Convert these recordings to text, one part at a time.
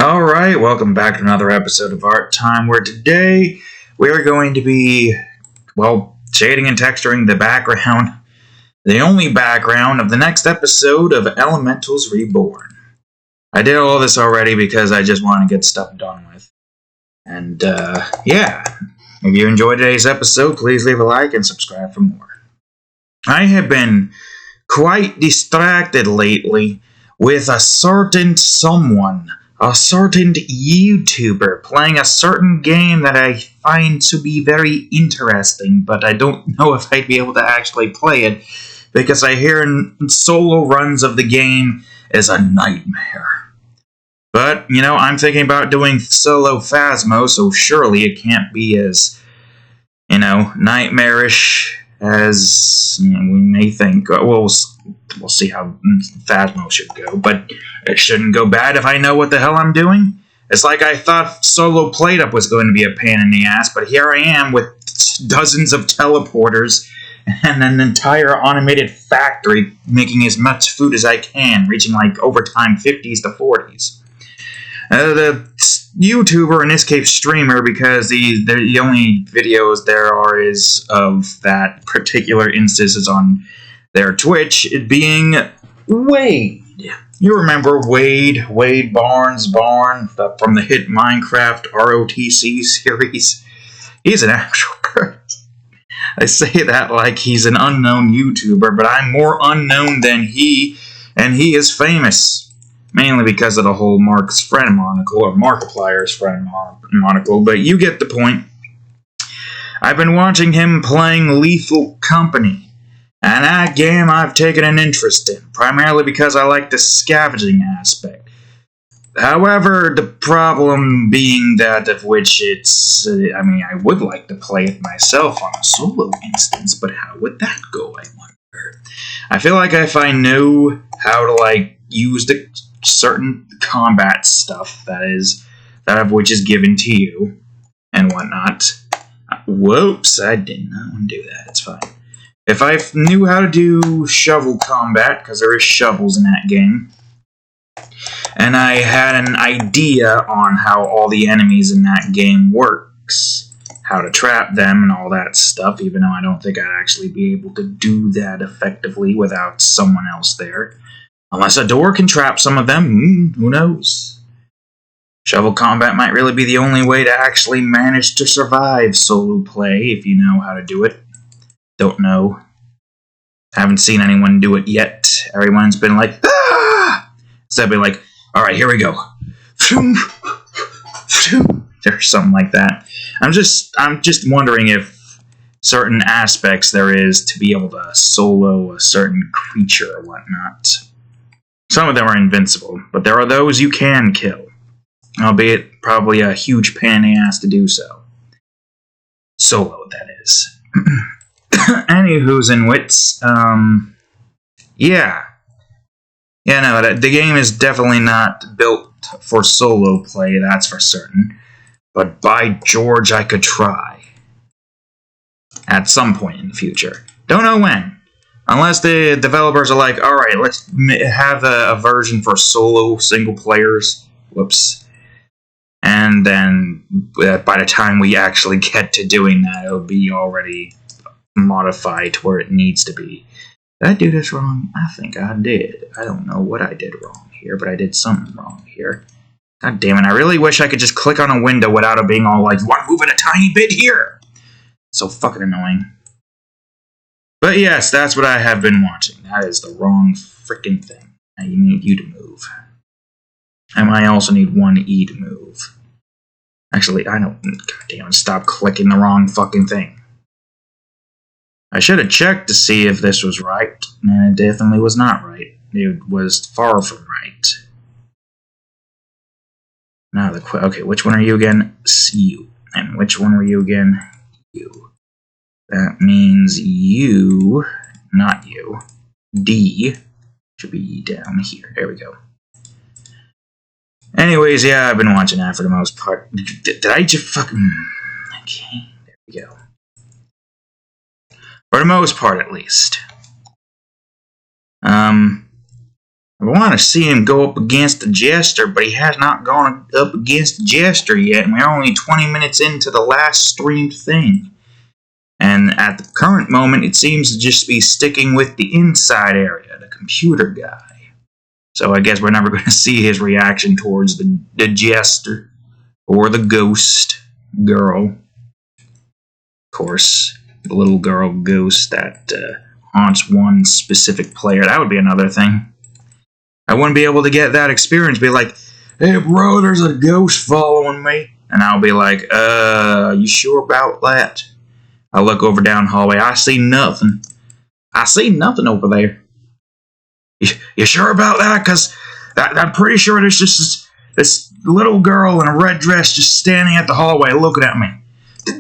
Alright, welcome back to another episode of Art Time, where today we are going to be, shading and texturing the background, the only background of the next episode of Elementals Reborn. I did all this already because I just want to get stuff done with. And, if you enjoyed today's episode, please leave a like and subscribe for more. I have been quite distracted lately with a certain someone, a certain YouTuber playing a certain game that I find to be very interesting, but I don't know if I'd be able to actually play it, because I hear solo runs of the game is a nightmare. But, I'm thinking about doing solo Phasmo, so surely it can't be as, nightmarish as we may think. We'll see how Phasmo should go, but it shouldn't go bad if I know what the hell I'm doing. It's like I thought solo Plateup was going to be a pain in the ass, but here I am with dozens of teleporters and an entire automated factory making as much food as I can, reaching like overtime 50s to 40s. The YouTuber, in this case streamer, because the only videos there are is of that particular instance is on their Twitch, it being Wade. You remember Wade Barnes from the hit Minecraft ROTC series? He's an actual person. I say that like he's an unknown YouTuber, but I'm more unknown than he, and he is famous. Mainly because of the whole Mark's friend monocle, or Markiplier's friend monocle, but you get the point. I've been watching him playing Lethal Company, and that game I've taken an interest in, primarily because I like the scavenging aspect. However, the problem being that of which I would like to play it myself on a solo instance, but how would that go, I wonder? I feel like if I knew how to, use the certain combat stuff, that of which is given to you, and whatnot. Whoops, I did not want to do that, it's fine. If I knew how to do shovel combat, because there is shovels in that game, and I had an idea on how all the enemies in that game works, how to trap them and all that stuff, even though I don't think I'd actually be able to do that effectively without someone else there. Unless a door can trap some of them, who knows? Shovel combat might really be the only way to actually manage to survive solo play, if you know how to do it. Don't know. Haven't seen anyone do it yet. Everyone's been like, ah! So I've been like, alright, here we go. Or something like that. I'm just wondering if certain aspects there is to be able to solo a certain creature or whatnot. Some of them are invincible, but there are those you can kill. Albeit probably a huge pain in the ass to do so. Solo, that is. Anywho's in wits, the game is definitely not built for solo play, that's for certain. But by George, I could try. At some point in the future. Don't know when. Unless the developers are like, alright, let's have a version for solo single players. Whoops. And then, by the time we actually get to doing that, it'll be already modified to where it needs to be. Did I do this wrong? I think I did. I don't know what I did wrong here, but I did something wrong here. God damn it, I really wish I could just click on a window without it being all like, you want to move it a tiny bit here? So fucking annoying. But yes, that's what I have been watching. That is the wrong freaking thing. I need you to move. And I also need 1E to move. Actually, I don't... Goddamn, stop clicking the wrong fucking thing. I should have checked to see if this was right, and it definitely was not right. It was far from right. Now okay, which one are you again? You. And which one were you again? You. That means you, not you. D should be down here. There we go. Anyways, yeah, I've been watching that for the most part. Did I just fucking... Okay, there we go. For the most part, at least. I want to see him go up against the Jester, but he has not gone up against the Jester yet, and we're only 20 minutes into the last streamed thing. And at the current moment, it seems to just be sticking with the inside area, the computer guy. So I guess we're never going to see his reaction towards the Jester or the ghost girl. Of course, the little girl ghost that haunts one specific player. That would be another thing. I wouldn't be able to get that experience, be like, hey bro, there's a ghost following me. And I'll be like, you sure about that? I look over down the hallway, I see nothing. I see nothing over there. You sure about that? Because I'm pretty sure there's just this little girl in a red dress just standing at the hallway looking at me.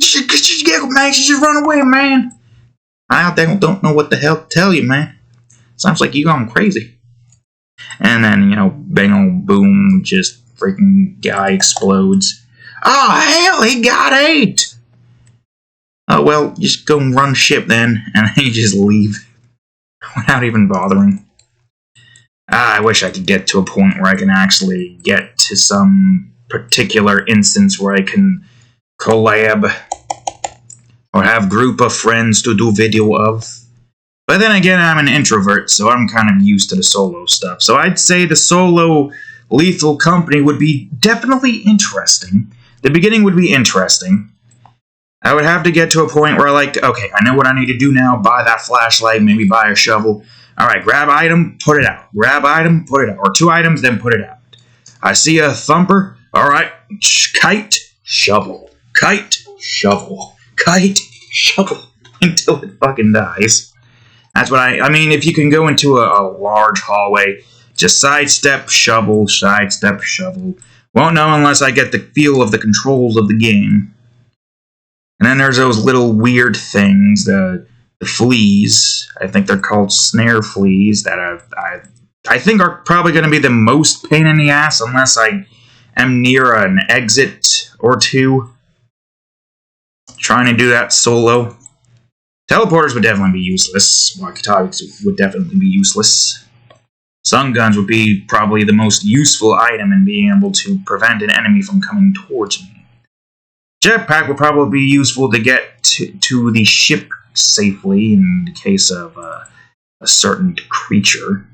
She get, man, she just run away, man. I don't know what the hell to tell you, man. Sounds like you gone crazy. And then, bang on boom, just freaking guy explodes. Oh, hell, he got 8! Oh, well, just go and run ship then, and then you just leave without even bothering. I wish I could get to a point where I can actually get to some particular instance where I can collab or have group of friends to do video of. But then again, I'm an introvert, so I'm kind of used to the solo stuff. So I'd say the solo Lethal Company would be definitely interesting. The beginning would be interesting. I would have to get to a point where okay, I know what I need to do now. Buy that flashlight, maybe buy a shovel. Alright, grab item, put it out. Grab item, put it out. Or 2 items, then put it out. I see a thumper. Alright, kite, shovel. Kite, shovel. Kite, shovel. Until it fucking dies. That's what I mean, if you can go into a large hallway, just sidestep, shovel, sidestep, shovel. Won't know unless I get the feel of the controls of the game. And then there's those little weird things, the fleas. I think they're called snare fleas that I think are probably going to be the most pain in the ass unless I am near an exit or two. Trying to do that solo. Teleporters would definitely be useless. Walkie-talkies would definitely be useless. Stun guns would be probably the most useful item in being able to prevent an enemy from coming towards me. Jetpack would probably be useful to get to the ship safely in the case of a certain creature.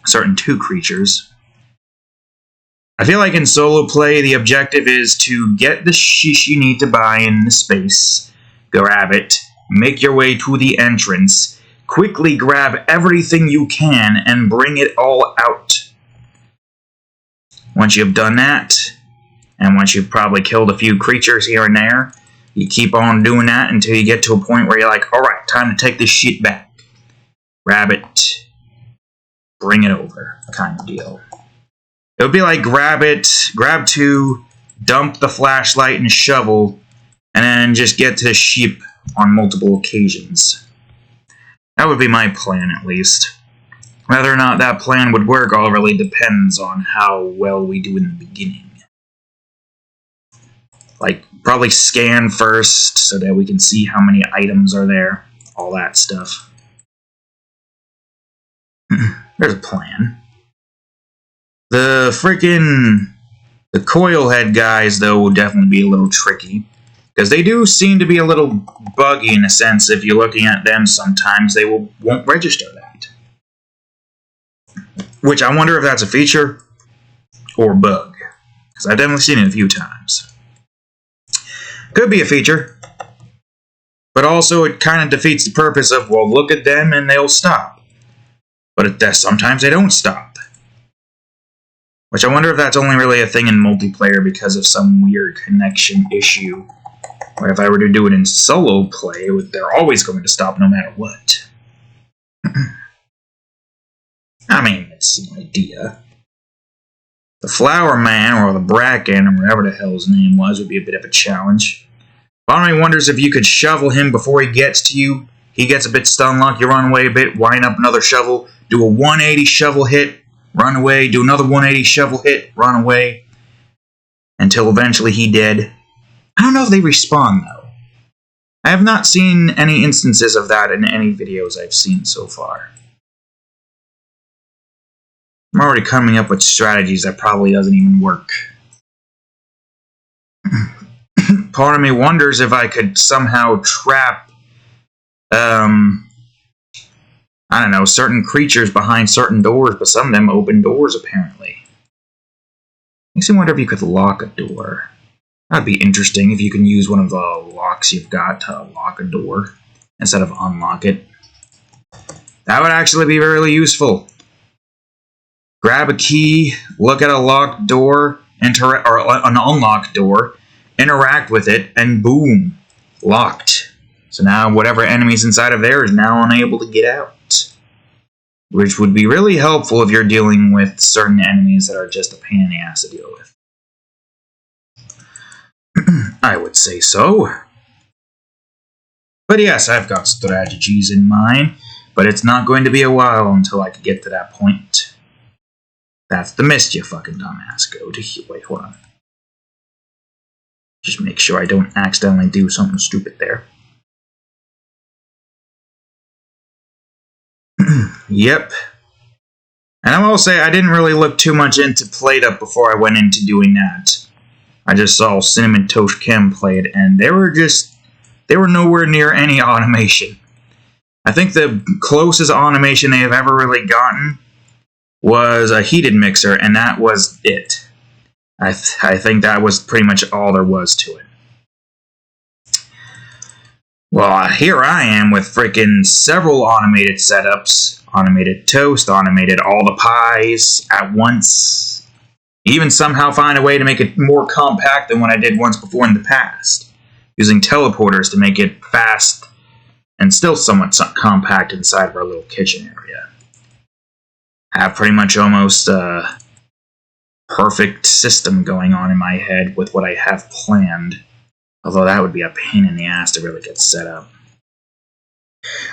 Certain 2 creatures. I feel like in solo play, the objective is to get the shish you need to buy in the space, grab it, make your way to the entrance, quickly grab everything you can, and bring it all out. Once you've done that, and once you've probably killed a few creatures here and there, you keep on doing that until you get to a point where you're like, alright, time to take this shit back. Grab it, bring it over, kind of deal. It would be like grab it, grab 2, dump the flashlight and shovel, and then just get to the ship on multiple occasions. That would be my plan, at least. Whether or not that plan would work all really depends on how well we do in the beginning. Like, probably scan first so that we can see how many items are there. All that stuff. There's a plan. The coil head guys, though, will definitely be a little tricky. Because they do seem to be a little buggy in a sense. If you're looking at them, sometimes they won't register that. Which I wonder if that's a feature or bug. Because I've definitely seen it a few times. Could be a feature. But also it kind of defeats the purpose of, well, look at them and they'll stop. But sometimes they don't stop. Which I wonder if that's only really a thing in multiplayer because of some weird connection issue. Or if I were to do it in solo play, they're always going to stop no matter what. I mean, it's an idea. The Flower Man, or the Bracken, or whatever the hell his name was, would be a bit of a challenge. Part of me wonders if you could shovel him before he gets to you. He gets a bit stun locked, you run away a bit, wind up another shovel, do a 180 shovel hit, run away, do another 180 shovel hit, run away, until eventually he dead. I don't know if they respawn, though. I have not seen any instances of that in any videos I've seen so far. I'm already coming up with strategies that probably doesn't even work. Part of me wonders if I could somehow trap, I don't know, certain creatures behind certain doors, but some of them open doors, apparently. Makes me wonder if you could lock a door. That'd be interesting if you can use one of the locks you've got to lock a door instead of unlock it. That would actually be really useful. Grab a key, look at a locked door, or an unlocked door, interact with it, and boom, locked. So now whatever enemy's inside of there is now unable to get out. Which would be really helpful if you're dealing with certain enemies that are just a pain in the ass to deal with. I would say so. But yes, I've got strategies in mind, but it's not going to be a while until I can get to that point. That's the mist, you fucking dumbass. Go to here. Wait, hold on. Just make sure I don't accidentally do something stupid there. Yep. And I will say I didn't really look too much into Plateup before I went into doing that. I just saw Cinnamon Toast Kim play it, and they were nowhere near any automation. I think the closest automation they have ever really gotten was a heated mixer, and that was it. I think that was pretty much all there was to it. Well, here I am with freaking several automated setups. Automated toast, automated all the pies at once. Even somehow find a way to make it more compact than what I did once before in the past. Using teleporters to make it fast and still somewhat compact inside of our little kitchen area. Have pretty much almost a perfect system going on in my head with what I have planned. Although that would be a pain in the ass to really get set up.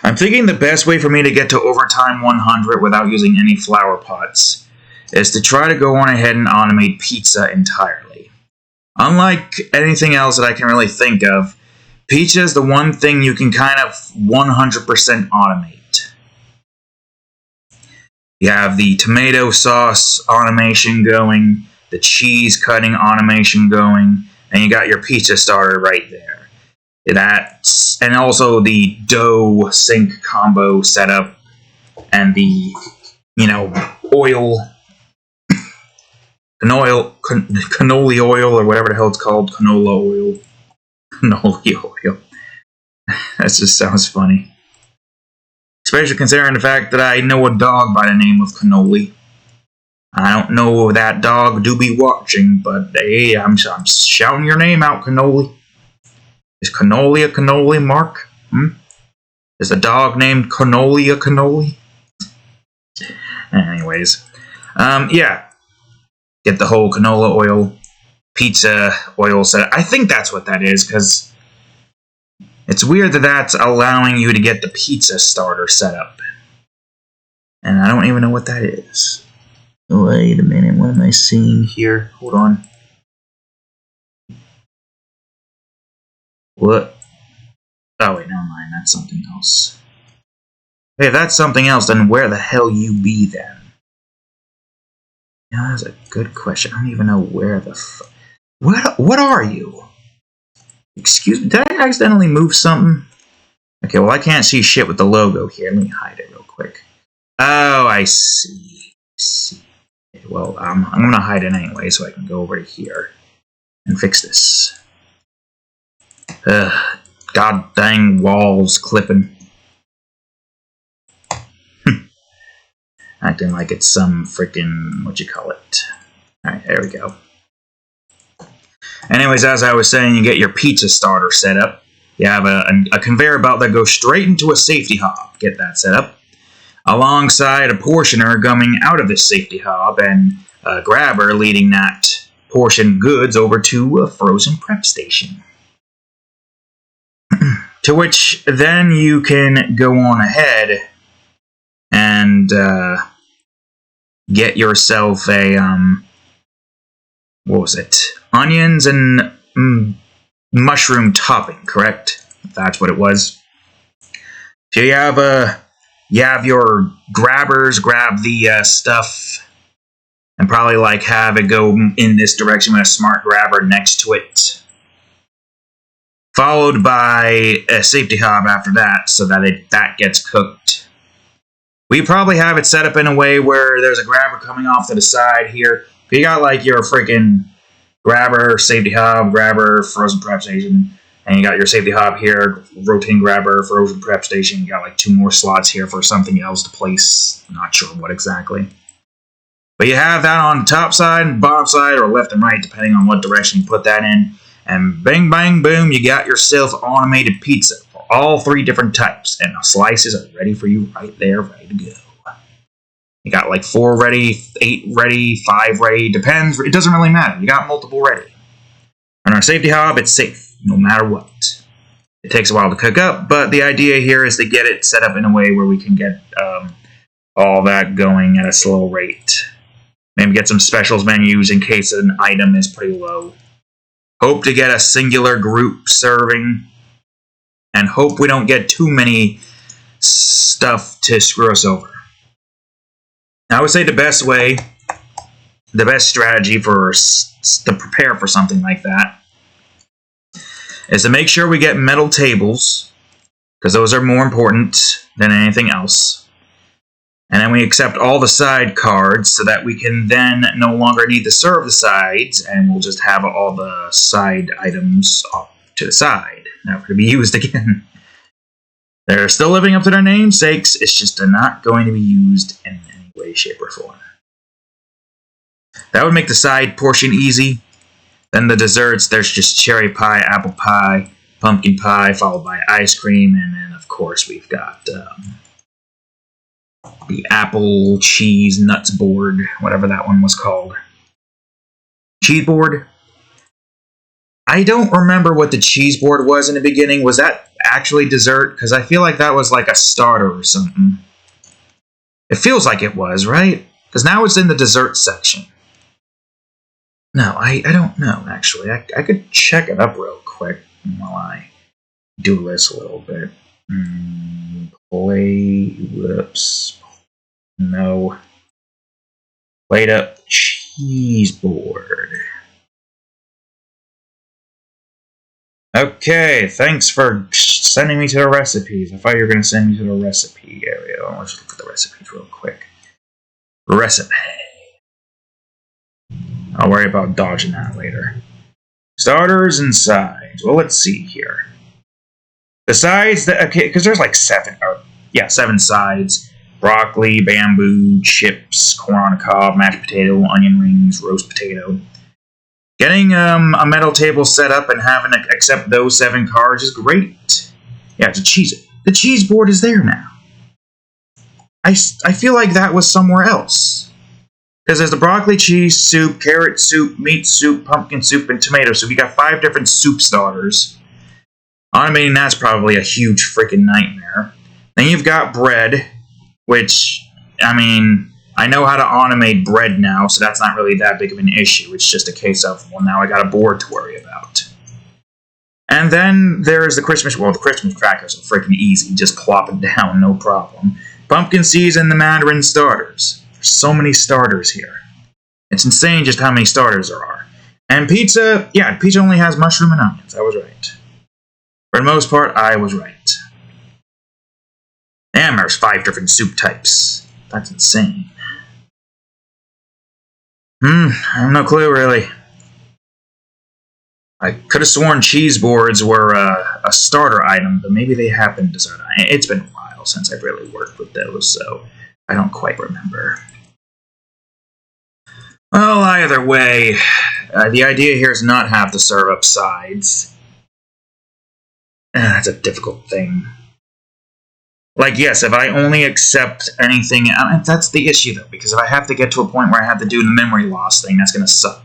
I'm thinking the best way for me to get to overtime 100 without using any flower pots is to try to go on ahead and automate pizza entirely. Unlike anything else that I can really think of, pizza is the one thing you can kind of 100% automate. You have the tomato sauce automation going, the cheese cutting automation going, and you got your pizza starter right there. And also the dough sync combo setup, and the, canola oil, or whatever the hell it's called, canola oil. That just sounds funny. Especially considering the fact that I know a dog by the name of Cannoli. I don't know if that dog do be watching, but hey, I'm shouting your name out, Cannoli. Is Cannoli a cannoli, Mark? Is the dog named Cannoli a cannoli? Anyways. Yeah. Get the whole canola oil, pizza oil set. I think that's what that is, because it's weird that that's allowing you to get the pizza starter set up. And I don't even know what that is. Wait a minute, what am I seeing here? Hold on. What? Oh wait, never mind, that's something else. Hey, if that's something else, then where the hell you be then? Yeah, that's a good question. I don't even know where the What are you? Excuse me, did I accidentally move something? Okay, well I can't see shit with the logo here. Let me hide it real quick. Oh, I see. Okay, well, I'm gonna hide it anyway so I can go over to here and fix this. God dang walls clipping. Acting like it's some freaking, Alright, there we go. Anyways, as I was saying, you get your pizza starter set up. You have a conveyor belt that goes straight into a safety hob. Get that set up. Alongside a portioner coming out of this safety hob, and a grabber leading that portioned goods over to a frozen prep station. To which then you can go on ahead and get yourself a onions and mushroom topping, correct? That's what it was. So you have your grabbers grab the stuff And probably like have it go in this direction with a smart grabber next to it. Followed by a safety hob after that, so that that gets cooked. We probably have it set up in a way where there's a grabber coming off to the side here. If you got like your freaking grabber, safety hob, grabber, frozen prep station, and you got your safety hob here, rotating grabber, frozen prep station, you got like 2 more slots here for something else to place. I'm not sure what exactly. But you have that on the top side, bottom side, or left and right, depending on what direction you put that in. And bang, bang, boom, you got yourself automated pizza for all 3 different types. And the slices are ready for you right there, ready to go. You got like 4 ready, 8 ready, 5 ready, depends. It doesn't really matter. You got multiple ready. On our safety hob, it's safe, no matter what. It takes a while to cook up, but the idea here is to get it set up in a way where we can get all that going at a slow rate. Maybe get some specials menus in case an item is pretty low. Hope to get a singular group serving. And hope we don't get too many stuff to screw us over. Now, I would say the best strategy for to prepare for something like that is to make sure we get metal tables, because those are more important than anything else. And then we accept all the side cards so that we can then no longer need to serve the sides, and we'll just have all the side items off to the side, never to be used again. They're still living up to their namesakes, it's just they're not going to be used in any way, shape, or form. That would make the side portion easy. Then the desserts, there's just cherry pie, apple pie, pumpkin pie, followed by ice cream, and then of course we've got the apple cheese nuts board, whatever that one was called. Cheese board? I don't remember what the cheese board was in the beginning. Was that actually dessert? Because I feel like that was like a starter or something. It feels like it was, right? Because now it's in the dessert section. No, I don't know, actually. I could check it up real quick while I do this a little bit. Whoops. No. Plateup cheese board. Okay, thanks for sending me to the recipes. I thought you were going to send me to the recipe area. Let's look at the recipes real quick. Recipe. I'll worry about dodging that later. Starters and sides. Well, let's see here. The sides, okay, because there's like 7 sides. Broccoli, bamboo, chips, corn on the cob, mashed potato, onion rings, roast potato. Getting a metal table set up and having to accept those 7 cards is great. Yeah, the cheese board is there now. I feel like that was somewhere else. Because there's the broccoli cheese soup, carrot soup, meat soup, pumpkin soup, and tomato soup. You got 5 different soup starters. Automating that's probably a huge freaking nightmare. Then you've got bread, which, I mean, I know how to automate bread now, so that's not really that big of an issue. It's just a case of, well, now I got a board to worry about. And then there's the Christmas, well, the Christmas crackers are freaking easy. Just plop it down, no problem. Pumpkin seeds and the mandarin starters. There's so many starters here. It's insane just how many starters there are. And pizza, yeah, pizza only has mushroom and onions. I was right. For the most part, I was right. And there's 5 different soup types. That's insane. I have no clue, really. I could have sworn cheese boards were a starter item, but maybe they have been dessert. It's been a while since I've really worked with those, so I don't quite remember. Well, either way, the idea here is not have to serve up sides. That's a difficult thing. Like, yes, if I only accept anything, that's the issue, though, because if I have to get to a point where I have to do the memory loss thing, that's going to suck.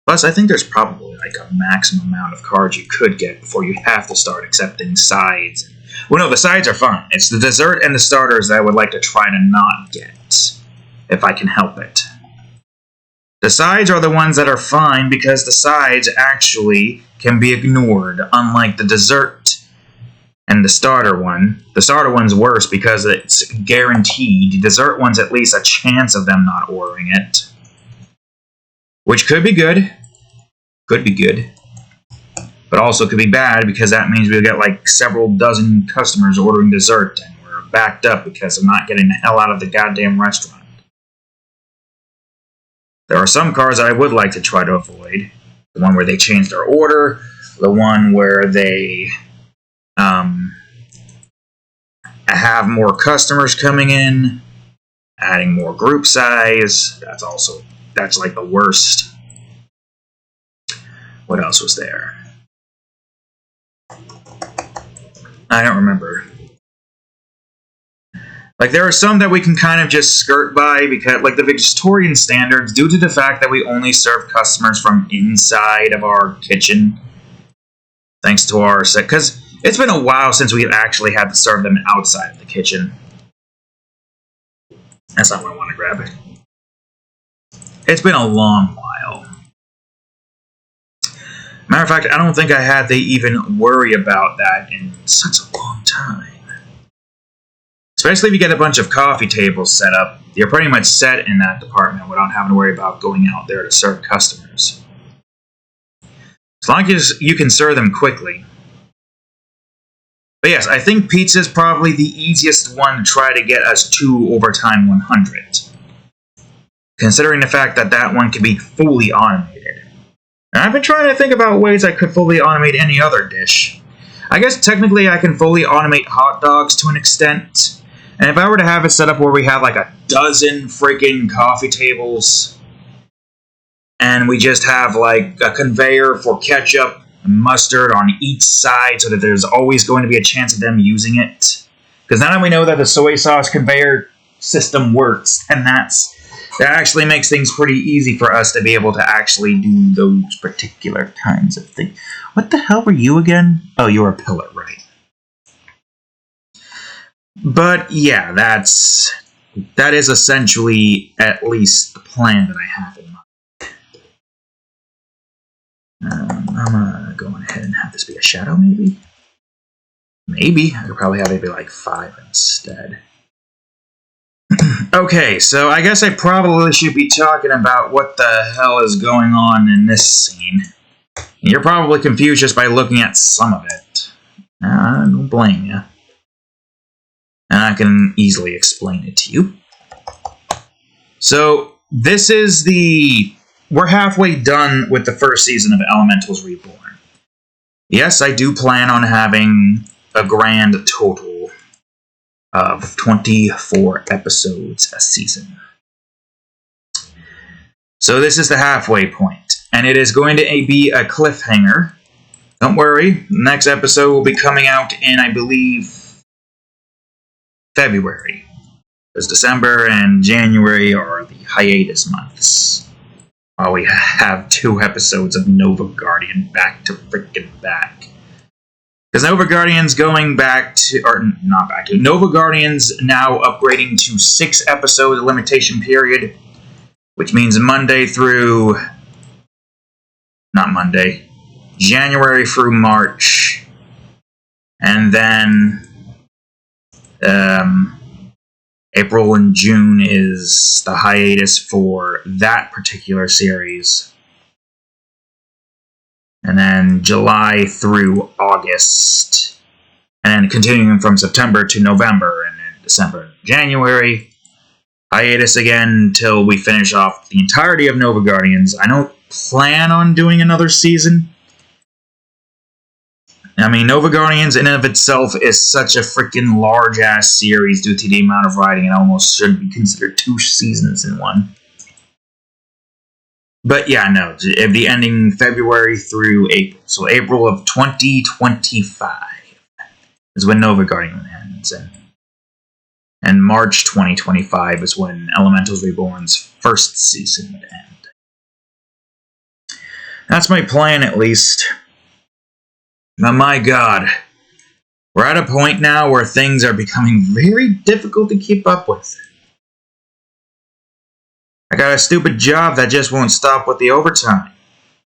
Plus, I think there's probably like a maximum amount of cards you could get before you have to start accepting sides. Well, no, the sides are fine. It's the dessert and the starters that I would like to try to not get, if I can help it. The sides are the ones that are fine because the sides actually can be ignored, unlike the dessert. and the starter one. The starter one's worse because it's guaranteed. The dessert one's at least a chance of them not ordering it. Which could be good. Could be good. But also could be bad because that means we'll get like several dozen customers ordering dessert and we're backed up because they're not getting the hell out of the goddamn restaurant. There are some cars I would like to try to avoid. The one where they change their order. The one where they have more customers coming in. Adding more group size. That's like the worst. What else was there? I don't remember. Like, there are some that we can kind of just skirt by because, like, the Victorian standards, due to the fact that we only serve customers from inside of our kitchen, thanks to our set, because it's been a while since we've actually had to serve them outside of the kitchen. That's not what I want to grab. It's been a long while. Matter of fact, I don't think I had to even worry about that in such a long time. Especially if you get a bunch of coffee tables set up, you're pretty much set in that department without having to worry about going out there to serve customers. As long as you can serve them quickly. But yes, I think pizza is probably the easiest one to try to get us to overtime 100. Considering the fact that that one can be fully automated. And I've been trying to think about ways I could fully automate any other dish. I guess technically I can fully automate hot dogs to an extent. And if I were to have it set up where we have like a dozen freaking coffee tables, and we just have like a conveyor for ketchup and mustard on each side so that there's always going to be a chance of them using it. Because now that we know that the soy sauce conveyor system works, and that actually makes things pretty easy for us to be able to actually do those particular kinds of things. What the hell were you again? Oh, you were a pillar, right. But yeah, that is essentially at least the plan that I have in mind. I'm gonna go ahead and have this be a shadow, maybe? Maybe. I could probably have it be like 5 instead. Okay, so I guess I probably should be talking about what the hell is going on in this scene. You're probably confused just by looking at some of it. I don't blame you. And I can easily explain it to you. So, this is we're halfway done with the first season of Elementals Reborn. Yes, I do plan on having a grand total of 24 episodes a season. So this is the halfway point, and it is going to be a cliffhanger. Don't worry, the next episode will be coming out in, I believe, February. Because December and January are the hiatus months. While we have 2 episodes of Nova Guardian back to freaking back. Because Nova Guardian's going back to, or not back to, Nova Guardian's now upgrading to 6 episode limitation period, which means January through March, and then April and June is the hiatus for that particular series. And then July through August. And then continuing from September to November. And then December, January. Hiatus again until we finish off the entirety of Nova Guardians. I don't plan on doing another season. I mean, Nova Guardians in and of itself is such a freaking large-ass series due to the amount of writing. It almost should be considered 2 seasons in one. But yeah, no, it'd be ending February through April. So April of 2025 is when Nova Guardian ends. And March 2025 is when Elementals Reborn's first season would end. That's my plan, at least. But my god, we're at a point now where things are becoming very difficult to keep up with. I got a stupid job that just won't stop with the overtime.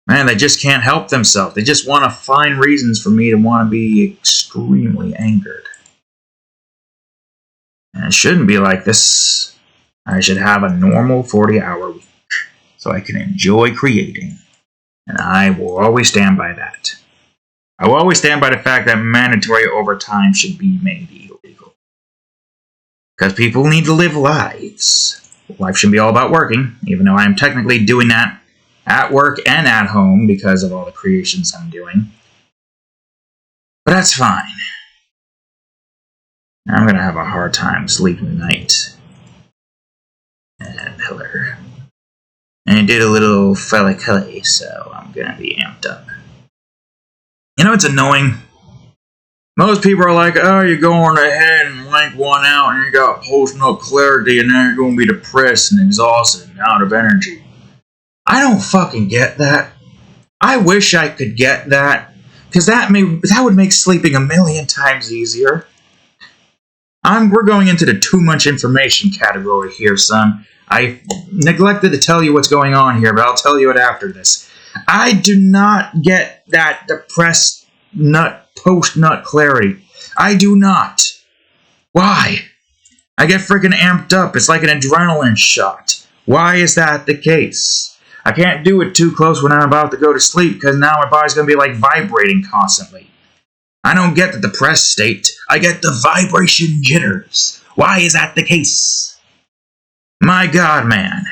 Man, they just can't help themselves. They just want to find reasons for me to want to be extremely angered. And it shouldn't be like this. I should have a normal 40-hour week so I can enjoy creating. And I will always stand by that. I will always stand by the fact that mandatory overtime should be made illegal. Because people need to live lives. Life shouldn't be all about working, even though I am technically doing that at work and at home because of all the creations I'm doing. But that's fine. I'm going to have a hard time sleeping tonight. And pillar. And I did a little Felically, so I'm going to be amped up. You know, it's annoying. Most people are like, oh, you're going ahead and wank one out and you got post-nut clarity and now you're going to be depressed and exhausted and out of energy. I don't fucking get that. I wish I could get that. Because that would make sleeping a million times easier. We're going into the too much information category here, son. I neglected to tell you what's going on here, but I'll tell you it after this. I do not get that depressed post-nut clarity. I do not. Why? I get freaking amped up. It's like an adrenaline shot. Why is that the case? I can't do it too close when I'm about to go to sleep because now my body's going to be like vibrating constantly. I don't get the depressed state. I get the vibration jitters. Why is that the case? My God, man.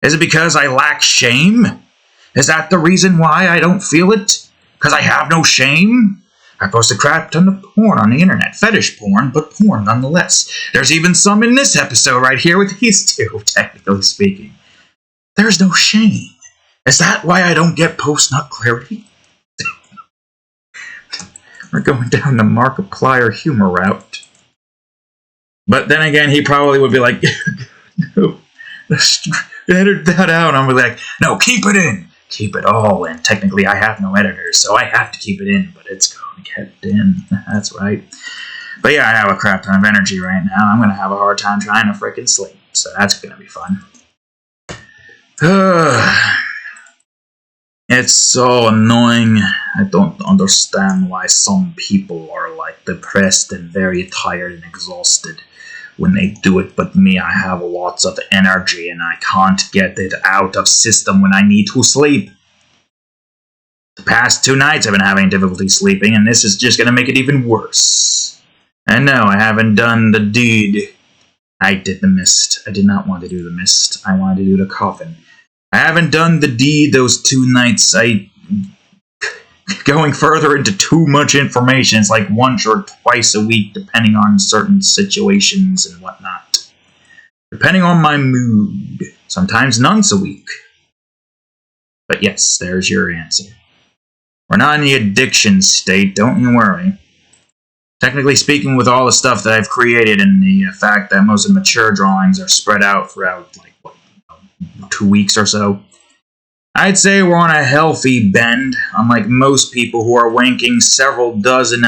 Is it because I lack shame? Is that the reason why I don't feel it? Because I have no shame? I post a crap ton of porn on the internet. Fetish porn, but porn nonetheless. There's even some in this episode right here with these two, technically speaking. There's no shame. Is that why I don't get post-nut clarity? We're going down the Markiplier humor route. But then again, he probably would be like, no, edit that out. And I'm like, no, keep it in. Keep it all in. Technically, I have no editors, so I have to keep it in, but it's going to get in. That's right. But yeah, I have a crap ton of energy right now. I'm going to have a hard time trying to freaking sleep, so that's going to be fun. It's so annoying. I don't understand why some people are like depressed and very tired and exhausted when they do it, but me, I have lots of energy and I can't get it out of system when I need to sleep. The past 2 nights I've been having difficulty sleeping, and this is just going to make it even worse. And no, I haven't done the deed. I did the mist. I did not want to do the mist. I wanted to do the coffin. I haven't done the deed those 2 nights. Going further into too much information. It's like once or twice a week, depending on certain situations and whatnot. Depending on my mood. Sometimes once a week. But yes, there's your answer. We're not in the addiction state, don't you worry. Technically speaking, with all the stuff that I've created and the fact that most of the mature drawings are spread out throughout, like, 2 weeks or so, I'd say we're on a healthy bend, unlike most people who are wanking several dozen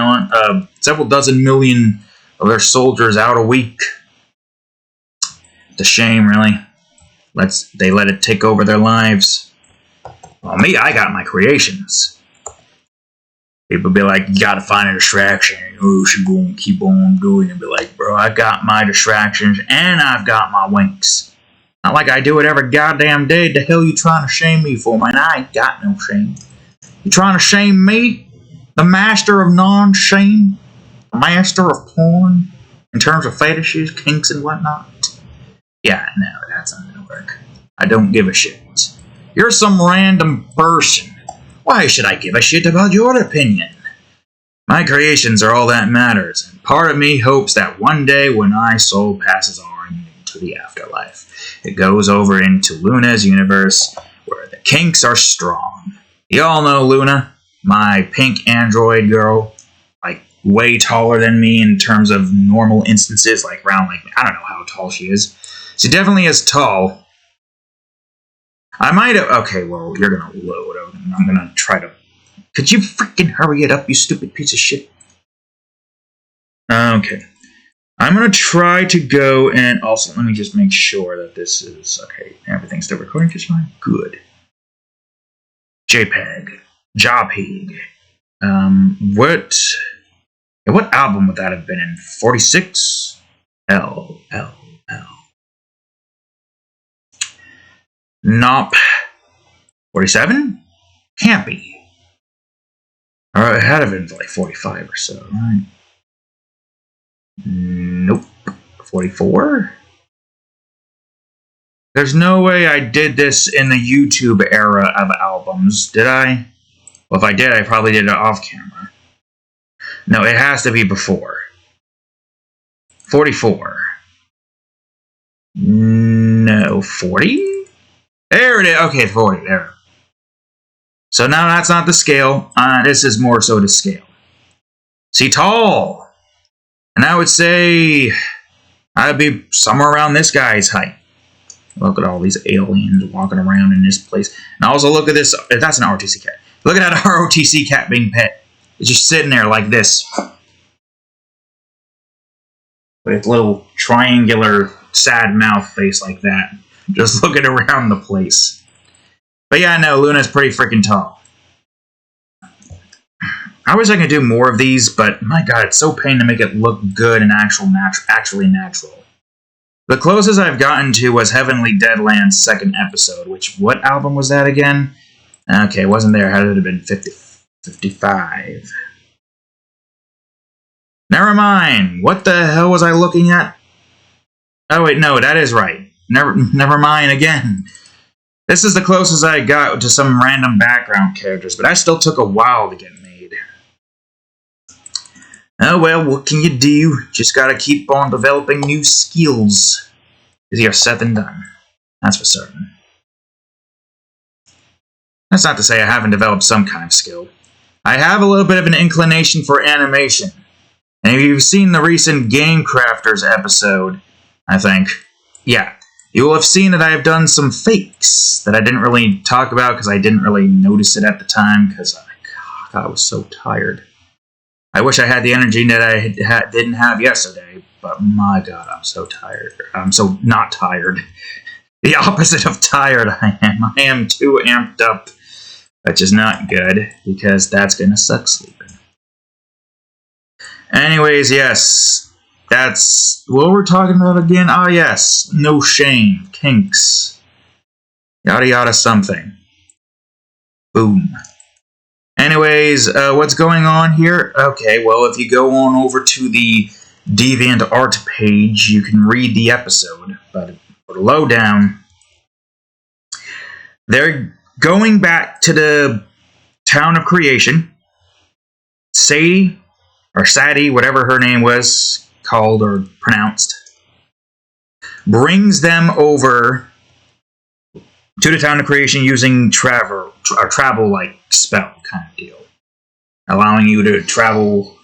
million of their soldiers out a week. It's a shame, really. They let it take over their lives. Well, me, I got my creations. People be like, you gotta find a distraction. Oh, she gonna keep on doing it. And be like, bro, I got my distractions and I've got my winks. Not like I do it every goddamn day. The hell you trying to shame me for, man? I ain't got no shame. You trying to shame me? The master of non-shame? The master of porn? In terms of fetishes, kinks, and whatnot? Yeah, no, that's not gonna work. I don't give a shit. You're some random person. Why should I give a shit about your opinion? My creations are all that matters, and part of me hopes that one day when my soul passes on into the afterlife, it goes over into Luna's universe, where the kinks are strong. You all know Luna, my pink android girl, like way taller than me in terms of normal instances, like around, like, I don't know how tall she is. She definitely is tall. I might have... Okay, well, you're gonna load. I'm gonna try to... Could you freaking hurry it up, you stupid piece of shit? Okay. I'm gonna try to go and also... Let me just make sure that this is... Okay, everything's still recording just fine? Good. JPEG. JPEG. What album would that have been in? 46? L. Nope. 47? Can't be. Or it had to have been like 45 or so, right? Nope. 44? There's no way I did this in the YouTube era of albums, did I? Well, if I did, I probably did it off camera. No, it has to be before. 44. No, 40? There it is. Okay, 40. There. So now that's not the scale. This is more so the scale. See, tall. And I would say I'd be somewhere around this guy's height. Look at all these aliens walking around in this place. And also look at this. That's an ROTC cat. Look at that ROTC cat being pet. It's just sitting there like this. With its little triangular sad mouth face like that. Just looking around the place. But yeah, no, Luna's pretty freaking tall. I wish I could do more of these, but my god, it's so pain to make it look good and actually natural. The closest I've gotten to was Heavenly Deadland's second episode, which, what album was that again? Okay, it wasn't there. Had it have been 55? Never mind. What the hell was I looking at? Oh wait, no, that is right. Never mind again. This is the closest I got to some random background characters, but that still took a while to get made. Oh well, what can you do? Just gotta keep on developing new skills. Easier said than done. That's for certain. That's not to say I haven't developed some kind of skill. I have a little bit of an inclination for animation. And if you've seen the recent Game Crafters episode, I think, yeah, you will have seen that I have done some fakes that I didn't really talk about because I didn't really notice it at the time because I was so tired. I wish I had the energy that I didn't have yesterday, but my god, I'm so tired. I'm so not tired. The opposite of tired I am. I am too amped up, which is not good because that's going to suck sleeping. Anyways, yes, that's what we're talking about again. Oh yes, no shame, kinks, yada yada something. Boom. Anyways, what's going on here? Okay, well, if you go on over to the DeviantArt page, you can read the episode. But for the lowdown, they're going back to the town of creation. Sadie, or Sadie, whatever her name was, called or pronounced, brings them over to the town of creation using travel-like spell kind of deal, allowing you to travel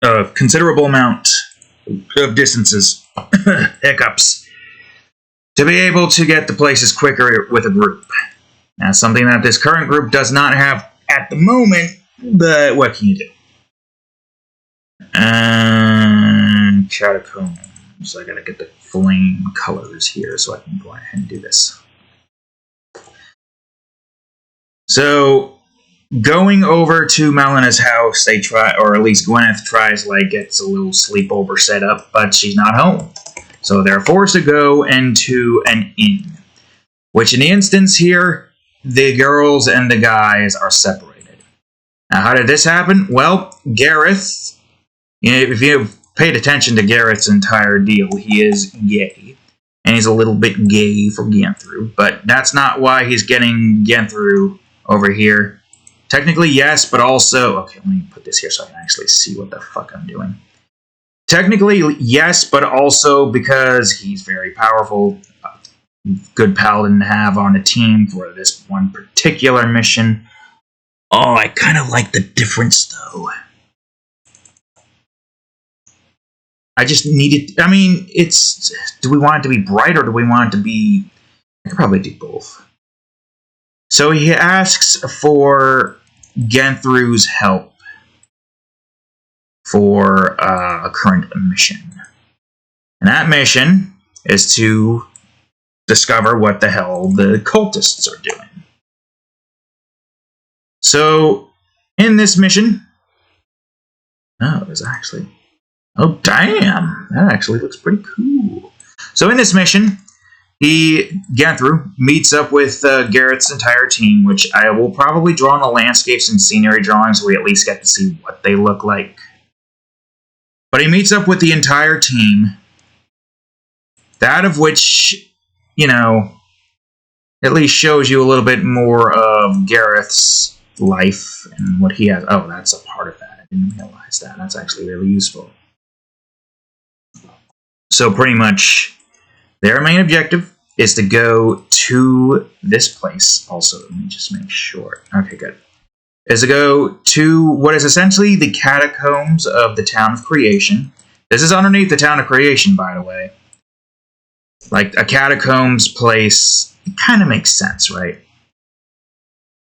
a considerable amount of distances, hiccups, to be able to get to places quicker with a group. Now, something that this current group does not have at the moment, but what can you do? Catacombs. I gotta get the flame colors here so I can go ahead and do this. So, going over to Melena's house, they try, or at least Gwyneth tries, like, gets a little sleepover set up, but she's not home. So they're forced to go into an inn. Which, in the instance here, the girls and the guys are separated. Now, how did this happen? Well, Gareth, if you've paid attention to Gareth's entire deal, he is gay. And he's a little bit gay for Ganthru, but that's not why he's getting Ganthru over here. Technically, yes, but also... Okay, let me put this here so I can actually see what the fuck I'm doing. Technically, yes, but also because he's very powerful. Good paladin to have on a team for this one particular mission. Oh, I kind of like the difference, though. I just needed... I mean, it's... Do we want it to be bright or do we want it to be... I could probably do both. So he asks for Ganthru's help for a current mission. And that mission is to discover what the hell the cultists are doing. So, in this mission... Oh, there's actually... Oh, damn! That actually looks pretty cool. So, in this mission, Ganthru meets up with Garrett's entire team, which I will probably draw on the landscapes and scenery drawings so we at least get to see what they look like. But he meets up with the entire team, that of which, you know, at least shows you a little bit more of Gareth's life and what he has. Oh, that's a part of that. I didn't realize that. That's actually really useful. So pretty much, their main objective is to go to this place. Also, let me just make sure. Okay, good. Is to go to what is essentially the catacombs of the Town of Creation. This is underneath the Town of Creation, by the way. Like, a catacombs place, it kind of makes sense, right?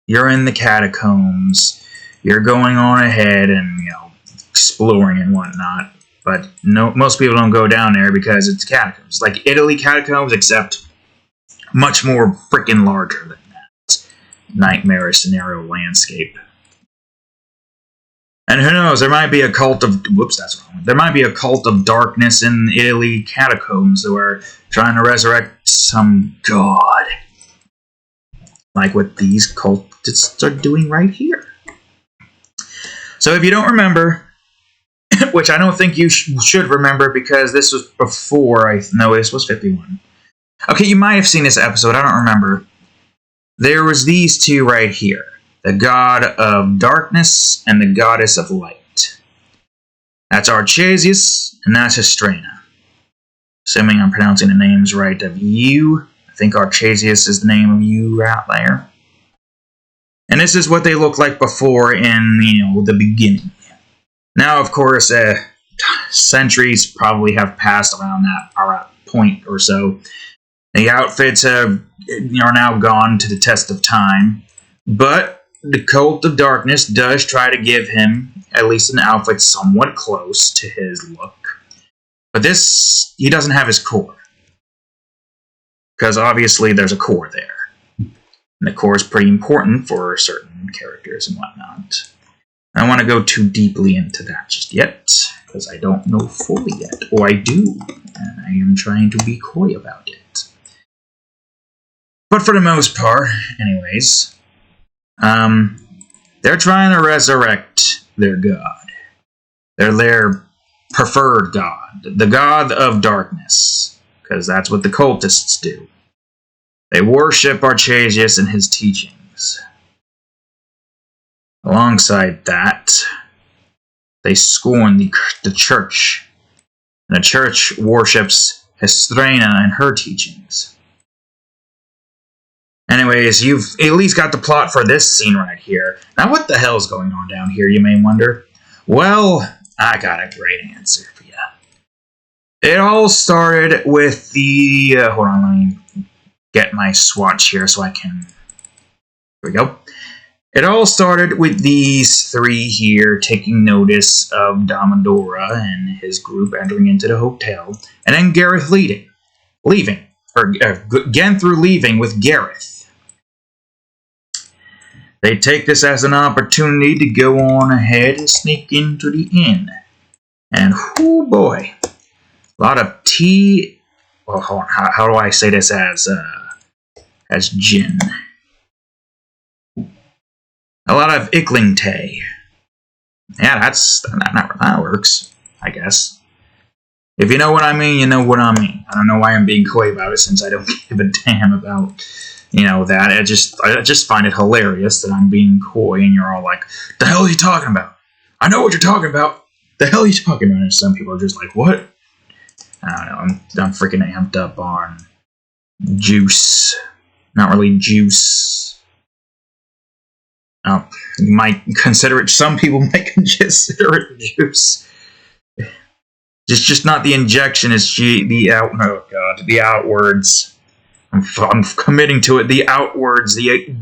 You're in the catacombs, you're going on ahead and, you know, exploring and whatnot. But no, most people don't go down there because it's catacombs. Like Italy catacombs, except much more freaking larger than that nightmarish scenario landscape. And who knows, there might be a cult of... Whoops, that's wrong. There might be a cult of darkness in Italy catacombs that are trying to resurrect some god. Like what these cultists are doing right here. So if you don't remember, which I don't think you should remember because this was before No, this was 51. Okay, you might have seen this episode, I don't remember. There was these two right here. The god of darkness and the goddess of light. That's Archasius, and that's Histrana. Assuming I'm pronouncing the names right of you. I think Archasius is the name of you out there. And this is what they look like before in, you know, the beginning. Now, of course, centuries probably have passed around that point or so. The outfits are now gone to the test of time. But the Cult of Darkness does try to give him at least an outfit somewhat close to his look. But this, he doesn't have his core. Because obviously there's a core there. And the core is pretty important for certain characters and whatnot. I don't want to go too deeply into that just yet, because I don't know fully yet. Or I do, and I am trying to be coy about it. But for the most part, anyways... they're trying to resurrect their god. They're their preferred god. The god of darkness. Because that's what the cultists do. They worship Archasius and his teachings. Alongside that, they scorn the church. And the church worships Histrana and her teachings. Anyways, you've at least got the plot for this scene right here. Now, what the hell's going on down here, you may wonder? Well, I got a great answer for you. It all started with the... hold on, let me get my swatch here so I can... Here we go. It all started with these three here taking notice of Damodora and his group entering into the hotel, and then Gareth leaving. Or Ganthru leaving with Gareth. They take this as an opportunity to go on ahead and sneak into the inn. And, oh boy, a lot of tea... Well, hold on, how do I say this as gin? A lot of Ickling tea. Yeah, that works, I guess. If you know what I mean, you know what I mean. I don't know why I'm being coy about it since I don't give a damn about... You know, that. I just find it hilarious that I'm being coy and you're all like, the hell are you talking about? I know what you're talking about. The hell are you talking about? And some people are just like, what? I don't know. I'm freaking amped up on juice. Not really juice. Oh, you might consider it, some people might consider it juice. Just not the injection, it's the outwards. I'm committing to it. The outwards, the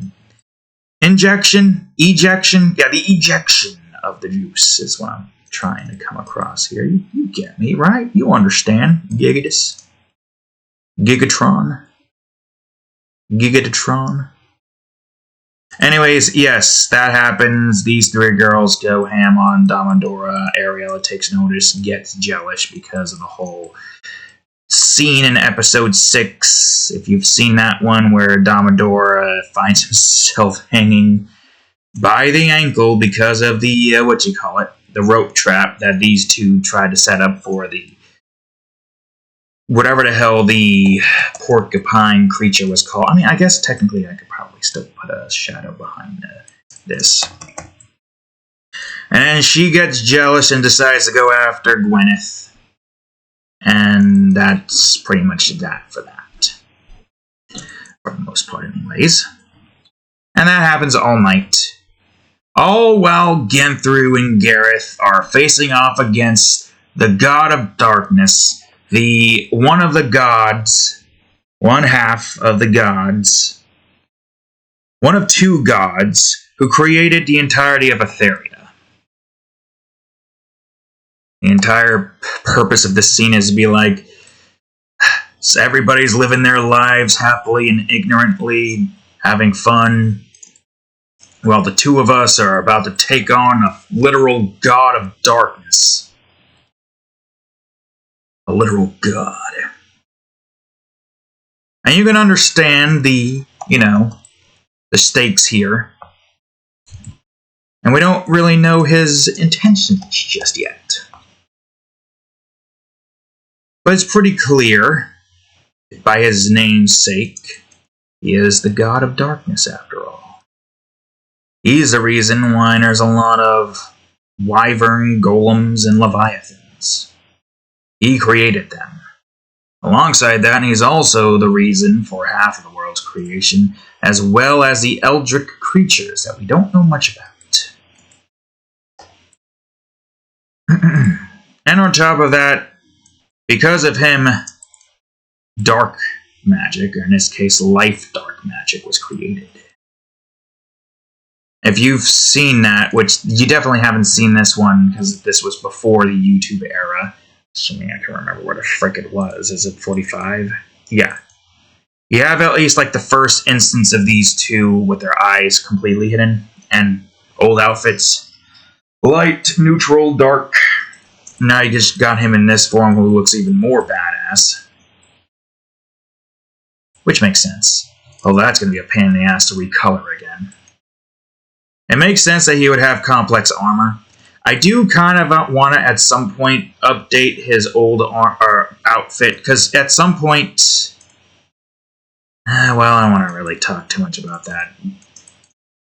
injection, ejection. Yeah, the ejection of the juice is what I'm trying to come across here. You get me, right? You understand. Gigatus. Gigatron. Anyways, yes, that happens. These three girls go ham on Damodora. Ariella takes notice, gets jealous because of the whole scene in episode 6. If you've seen that one where Damodora finds himself hanging by the ankle because of the, the rope trap that these two tried to set up for the whatever the hell the porcupine creature was called. I mean, I guess technically I could probably still put a shadow behind this. And she gets jealous and decides to go after Gwyneth. And that's pretty much that for that. For the most part, anyways. And that happens all night. All while Genthru and Gareth are facing off against the God of Darkness, one of the gods, one half of the gods, one of two gods who created the entirety of Etheria. The entire purpose of this scene is to be like, so everybody's living their lives happily and ignorantly, having fun, while the two of us are about to take on a literal god of darkness. A literal god. And you can understand the stakes here. And we don't really know his intentions just yet. But it's pretty clear, by his namesake, he is the god of darkness after all. He's the reason why there's a lot of wyvern, golems, and leviathans. He created them. Alongside that, he's also the reason for half of the world's creation, as well as the eldritch creatures that we don't know much about. And on top of that, because of him, dark magic, or in this case, life dark magic, was created. If you've seen that, which you definitely haven't seen this one, because this was before the YouTube era, assuming I can remember what the frick it was. Is it 45? Yeah. You have at least like the first instance of these two with their eyes completely hidden and old outfits. Light, neutral, dark. Now you just got him in this form who looks even more badass. Which makes sense. Although that's going to be a pain in the ass to recolor again. It makes sense that he would have complex armor. I do kind of want to, at some point, update his old outfit, because at some point... well, I don't want to really talk too much about that.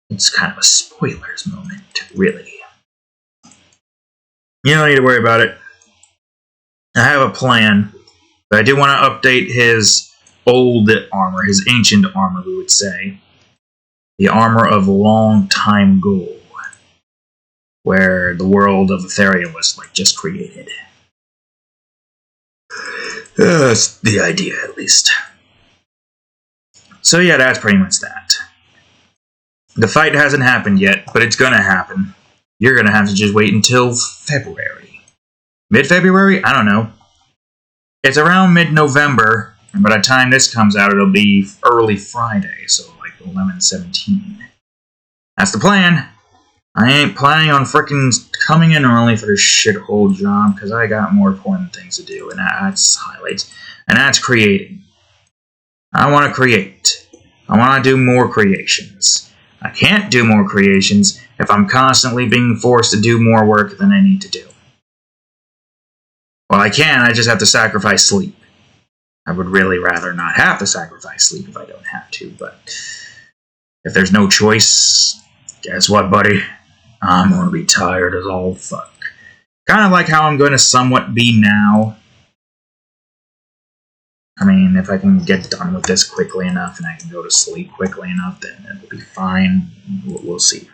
It's kind of a spoilers moment, really. You don't need to worry about it. I have a plan, but I do want to update his old armor, his ancient armor, we would say. The armor of long time ago, where the world of Etheria was just created. That's the idea, at least. So yeah, that's pretty much that. The fight hasn't happened yet, but it's gonna happen. You're gonna have to just wait until February. Mid-February? I don't know. It's around mid-November, and by the time this comes out, it'll be early Friday, so 11/17. That's the plan. I ain't planning on frickin' coming in early for this shithole job, because I got more important things to do, and that's highlights. And that's creating. I want to create. I want to do more creations. I can't do more creations if I'm constantly being forced to do more work than I need to do. Well, I can, I just have to sacrifice sleep. I would really rather not have to sacrifice sleep if I don't have to, but if there's no choice, guess what, buddy? I'm going to be tired as all fuck. Kind of like how I'm going to somewhat be now. I mean, if I can get done with this quickly enough and I can go to sleep quickly enough, then it'll be fine. We'll see.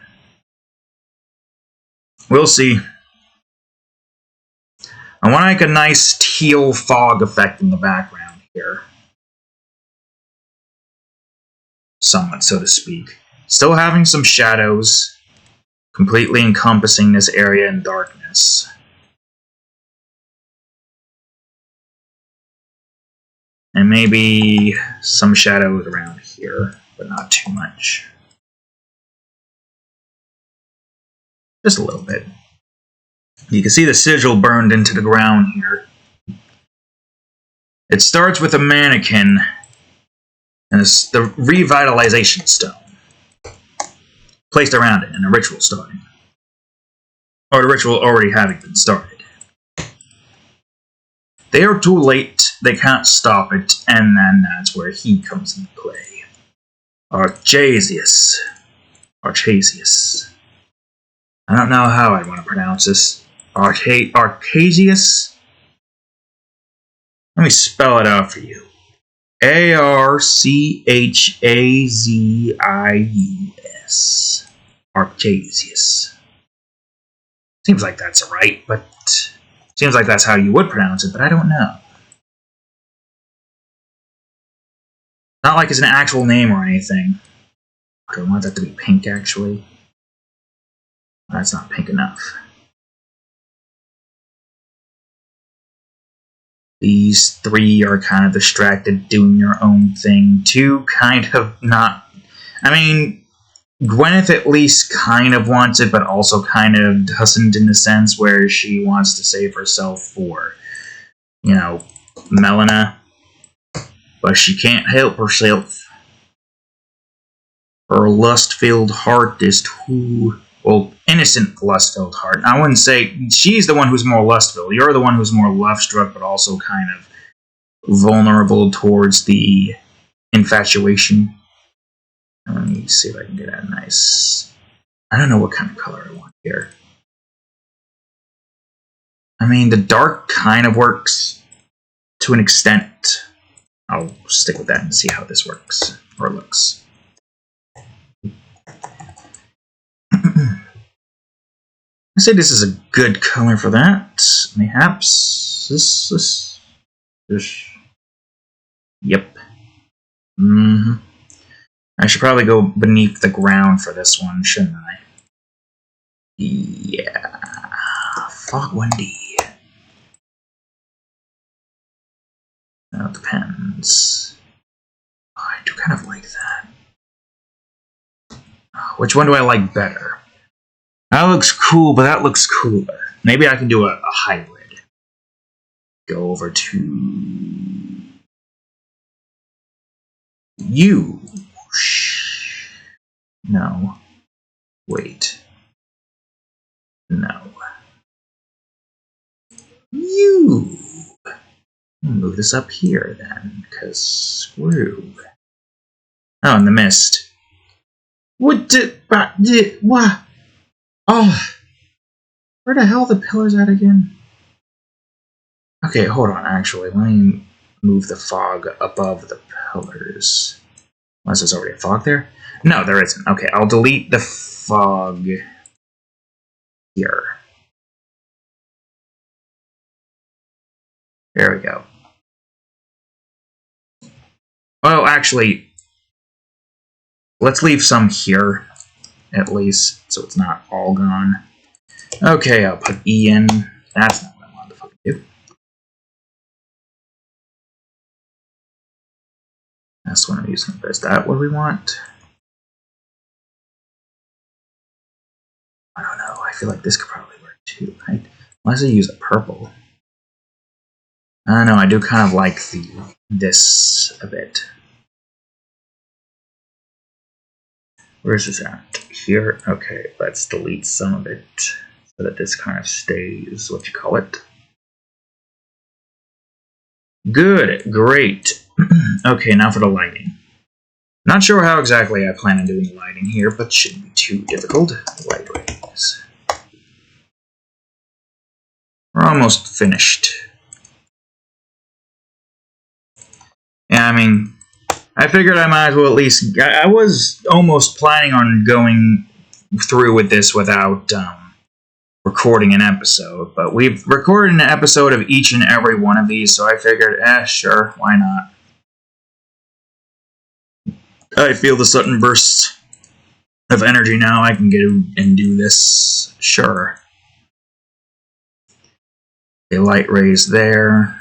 We'll see. I want like a nice teal fog effect in the background here. Somewhat, so to speak. Still having some shadows, completely encompassing this area in darkness. And maybe some shadows around here, but not too much. Just a little bit. You can see the sigil burned into the ground here. It starts with a mannequin, and it's the revitalization stone placed around it, and a ritual starting. Or the ritual already having been started. They are too late, they can't stop it, and then that's where he comes into play. Archasius. I don't know how I want to pronounce this. Archasius? Let me spell it out for you. Archazius. Archasius. Seems like that's right, but seems like that's how you would pronounce it, but I don't know. Not like it's an actual name or anything. I want that to be pink, actually. That's not pink enough. These three are kind of distracted, doing their own thing. Two kind of not... I mean, Gwyneth at least kind of wants it, but also kind of doesn't, in the sense where she wants to save herself for, you know, Melina. But she can't help herself. Her lust-filled heart is too... Well, innocent lust-filled heart. I wouldn't say... She's the one who's more lust-filled. You're the one who's more love-struck, but also kind of vulnerable towards the infatuation. Let me see if I can get that nice... I don't know what kind of color I want here. I mean, the dark kind of works to an extent. I'll stick with that and see how this works, or looks. I say this is a good color for that. Mayhaps this. Yep. I should probably go beneath the ground for this one, shouldn't I? Yeah. Fog 1D. Now it depends. Oh, I do kind of like that. Which one do I like better? That looks cool, but that looks cooler. Maybe I can do a hybrid. Go over to... you. No. Wait. No. You. Move this up here then, because screw. Oh, in the mist. What did... what? Oh. Where the hell are the pillars at again? Okay, hold on, actually. Let me move the fog above the pillars. Unless there's already a fog there? No, there isn't. Okay, I'll delete the fog here. There we go. Well, actually, let's leave some here, at least, so it's not all gone. Okay, I'll put E in. That's not what I wanted to fucking do. That's what I'm using. Is that what we want? I don't know. I feel like this could probably work too, right? Unless I use a purple. I don't know. I do kind of like this a bit. Where's this at? Here? Okay, let's delete some of it so that this kind of stays, what you call it. Good, great. Okay, now for the lighting. Not sure how exactly I plan on doing the lighting here, but shouldn't be too difficult. Light rays. We're almost finished. Yeah, I mean, I figured I might as well at least... I was almost planning on going through with this without recording an episode, but we've recorded an episode of each and every one of these, so I figured, sure, why not? I feel the sudden bursts of energy now. I can get and do this. Sure. Okay, light rays there.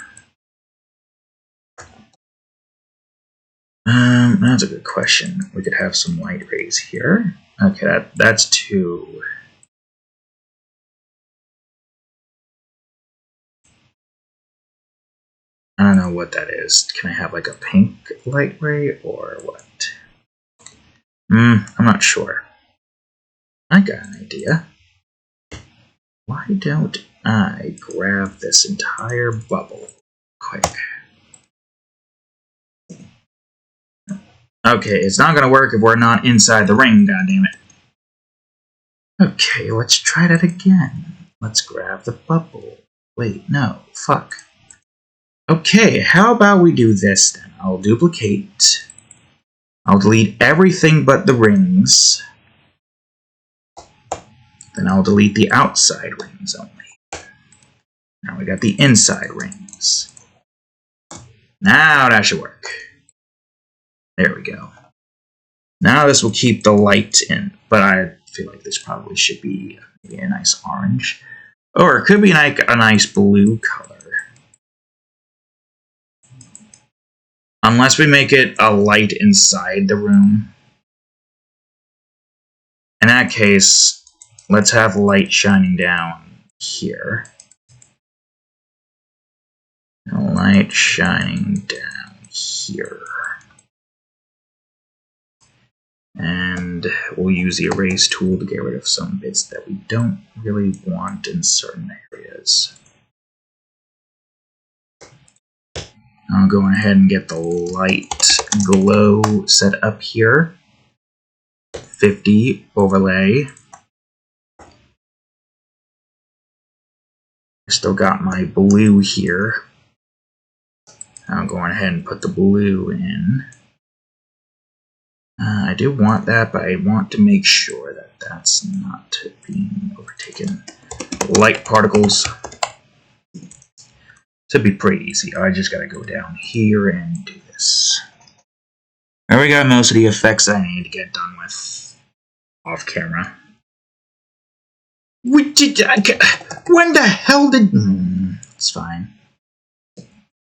That's a good question. We could have some light rays here. Okay, that's two. what that is. Can I have like a pink light ray or what? I'm not sure. I got an idea. Why don't I grab this entire bubble quick? Okay, it's not gonna work if we're not inside the ring, goddammit. Okay, let's try that again. Let's grab the bubble. Wait, no, fuck. Okay, how about we do this then? I'll duplicate. I'll delete everything but the rings. Then I'll delete the outside rings only. Now we got the inside rings. Now that should work. There we go. Now this will keep the light in, but I feel like this probably should be maybe a nice orange. Or it could be like a nice blue color. Unless we make it a light inside the room. In that case, let's have light shining down here. And light shining down here. And we'll use the erase tool to get rid of some bits that we don't really want in certain areas. I'll go ahead and get the light glow set up here. 50 overlay. I still got my blue here. I'll go ahead and put the blue in. I do want that, but I want to make sure that that's not being overtaken. Light particles. Should be pretty easy. I just gotta go down here and do this. There we got most of the effects I need to get done with off camera. When the hell did... it's fine.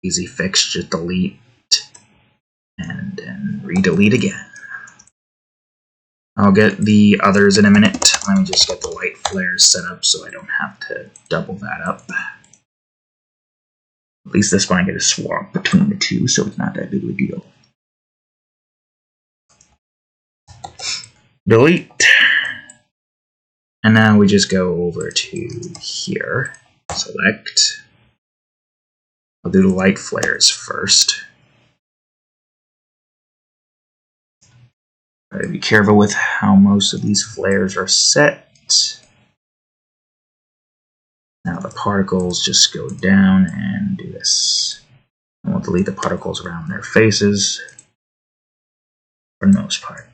Easy fix, just delete and then re-delete again. I'll get the others in a minute. Let me just get the light flares set up so I don't have to double that up. At least this one I get a swap between the two, so it's not that big of a deal. Delete. And now we just go over to here. Select. I'll do the light flares first. Gotta be careful with how most of these flares are set. Now the particles just go down and do this. And we'll delete the particles around their faces for the most part.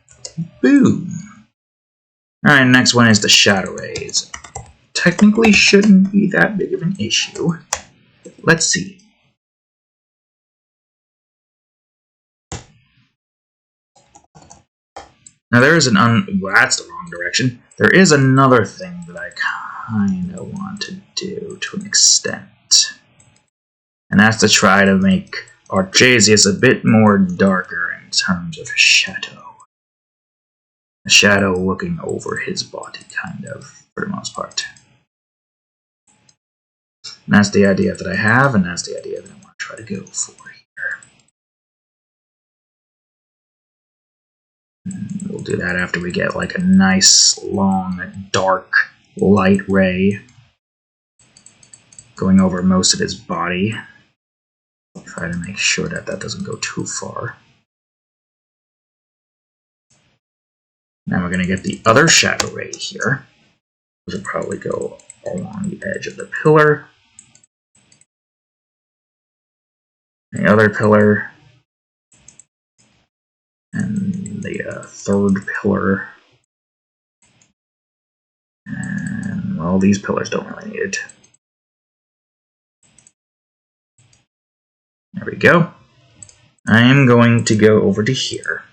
Boom! Alright, next one is the shadow rays. Technically shouldn't be that big of an issue. Let's see. Now there is well, that's the wrong direction. There is another thing that I kind of want to do to an extent. And that's to try to make Archasius a bit more darker in terms of shadow. A shadow looking over his body, kind of, for the most part. And that's the idea that I have, and that's the idea that I want to try to go for here. And we'll do that after we get like a nice, long, dark light ray going over most of his body. Try to make sure that that doesn't go too far. Now we're going to get the other shadow ray here. This will probably go along the edge of the pillar. The other pillar. And the third pillar. And, well, these pillars don't really need it. There we go. I am going to go over to here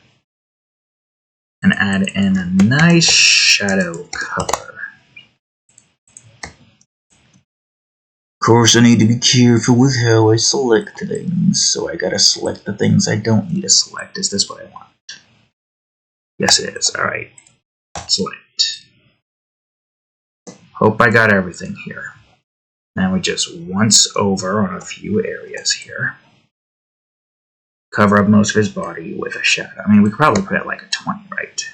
and add in a nice shadow cover. Of course, I need to be careful with how I select things, so I gotta select the things I don't need to select. Is this what I want? Yes, it is. Alright. Select. Hope I got everything here. Now we just once over on a few areas here. cover up most of his body with a shadow. I mean, we could probably put it like a 20, right?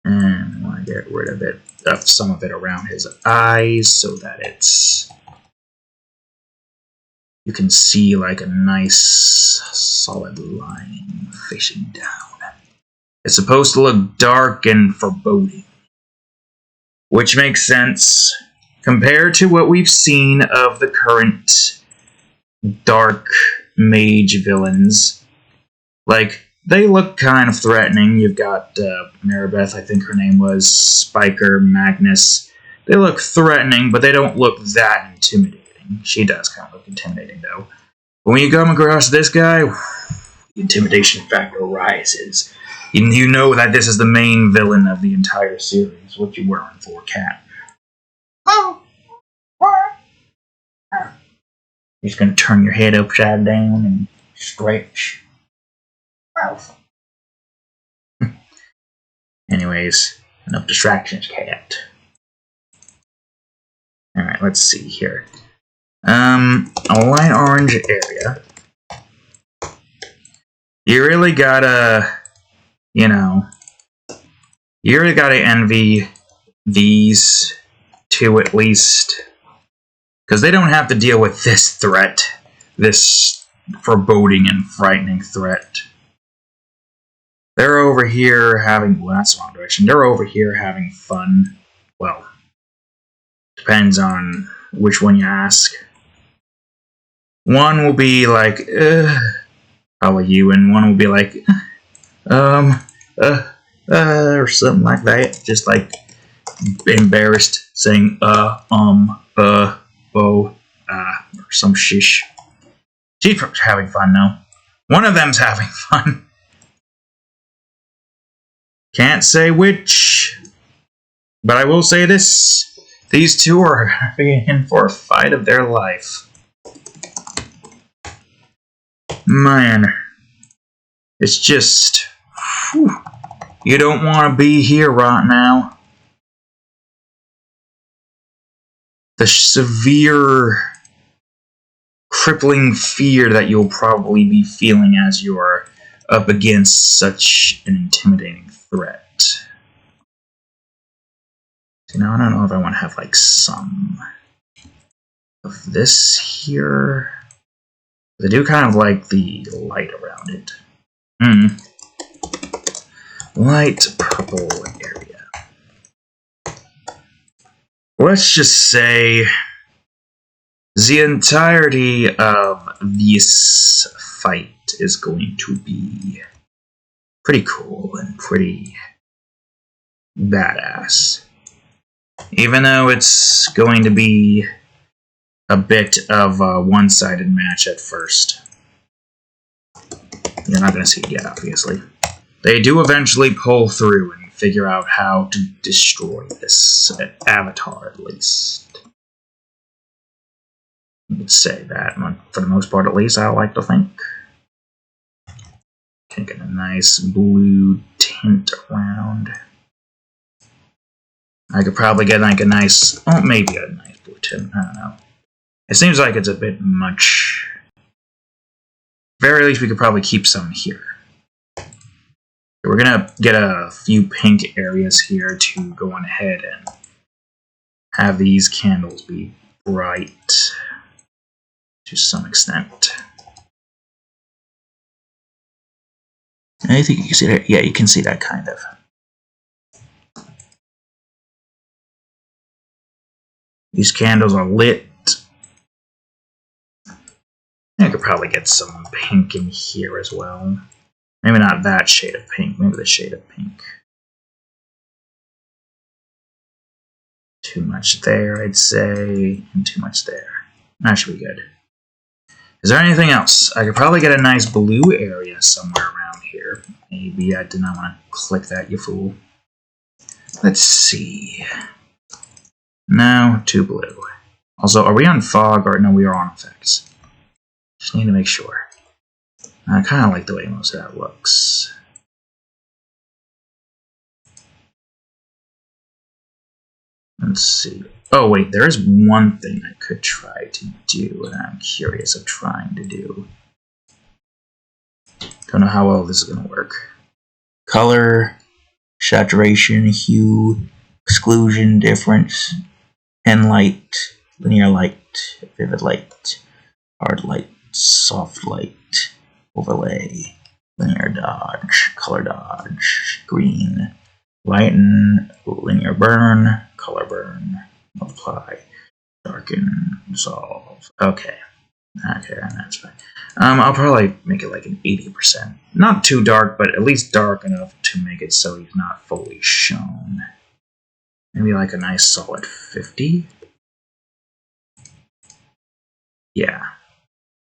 And I want to get rid of it, of some of it around his eyes, so that it's, you can see like a nice solid line facing down. It's supposed to look dark and foreboding, which makes sense compared to what we've seen of the current dark mage villains. Like, they look kind of threatening. You've got Maribeth, I think her name was, Spiker, Magnus. They look threatening, but they don't look that intimidating. She does kind of look intimidating, though. But when you come across this guy, the intimidation factor rises. You know that this is the main villain of the entire series. What you wearing for, cat? Oh, what? You're just gonna turn your head upside down and stretch. Anyways, enough distractions, cat. Alright, let's see here. A light orange area. You really gotta, you know, you really gotta envy these two at least. Because they don't have to deal with this threat. This foreboding and frightening threat. They're over here having, well, that's the wrong direction. They're over here having fun. Well, depends on which one you ask. One will be like, probably you, and one will be like, or something like that. Just like embarrassed, saying, or some shish. She's having fun, though. One of them's having fun. Can't say which, but I will say this. These two are in for a fight of their life. Man, it's just, whew, you don't want to be here right now. The severe, crippling fear that you'll probably be feeling as you're up against such an intimidating threat. You know, I don't know if I want to have like some of this here. I do kind of like the light around it. Light purple area. Let's just say the entirety of this fight is going to be pretty cool and pretty badass. Even though it's going to be a bit of a one-sided match at first. You're not going to see it yet, obviously. They do eventually pull through and figure out how to destroy this avatar, at least. You could say that, for the most part at least, I like to think. Can get a nice blue tint around. I could probably get like a nice, oh, maybe a nice blue tint, I don't know. It seems like it's a bit much. Very least we could probably keep some here. We're gonna get a few pink areas here to go on ahead and have these candles be bright to some extent. I think you can see that. Yeah, you can see that kind of. These candles are lit. I could probably get some pink in here as well. Maybe not that shade of pink, maybe the shade of pink. Too much there, I'd say, and too much there. That should be good. Is there anything else? I could probably get a nice blue area somewhere around here. Maybe I did not want to click that, you fool. Let's see. No, too blue. Also, are we on fog or no, we are on effects. Just need to make sure. I kind of like the way most of that looks. Let's see. Oh wait, there is one thing I could try to do, and I'm curious of trying to do. Don't know how well this is going to work. Color, saturation, hue, exclusion, difference, pen light, linear light, vivid light, hard light, soft light, overlay, linear dodge, color dodge, green, lighten, linear burn, color burn, multiply, darken, dissolve. Okay, that's fine. I'll probably make it like an 80%. Not too dark, but at least dark enough to make it so he's not fully shown. Maybe like a nice solid 50. Yeah,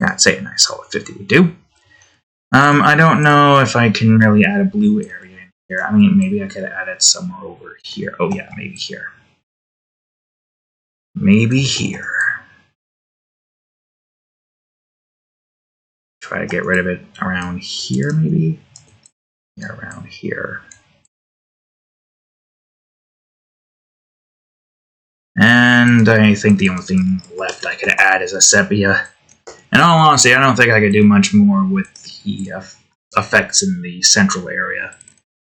I'd say a nice solid 50 would do. I don't know if I can really add a blue area in here. I mean, maybe I could add it somewhere over here. Oh yeah, maybe here. Maybe here. Try to get rid of it around here, maybe? Yeah, around here. And I think the only thing left I could add is a sepia. In all honesty, I don't think I could do much more with the effects in the central area.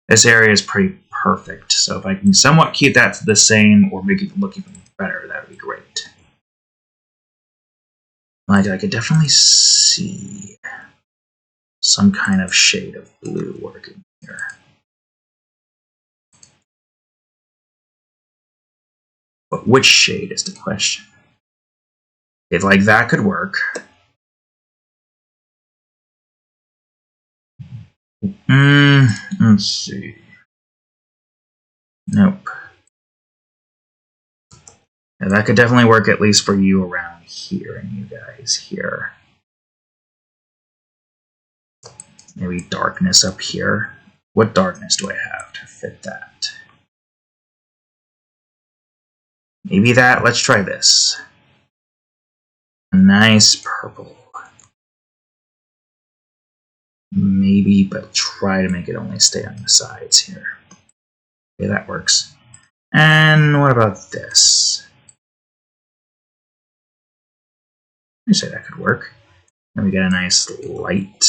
This area is pretty perfect, so if I can somewhat keep that the same or make it look even better, that would be great. Like, I could definitely see some kind of shade of blue working here. But which shade is the question? If like that could work. Let's see. Nope. Yeah, that could definitely work, at least for you around here and you guys here. Maybe darkness up here. What darkness do I have to fit that? Maybe that. Let's try this. A nice purple. Maybe, but try to make it only stay on the sides here. Okay, that works. And what about this? I say that could work. And we get a nice light.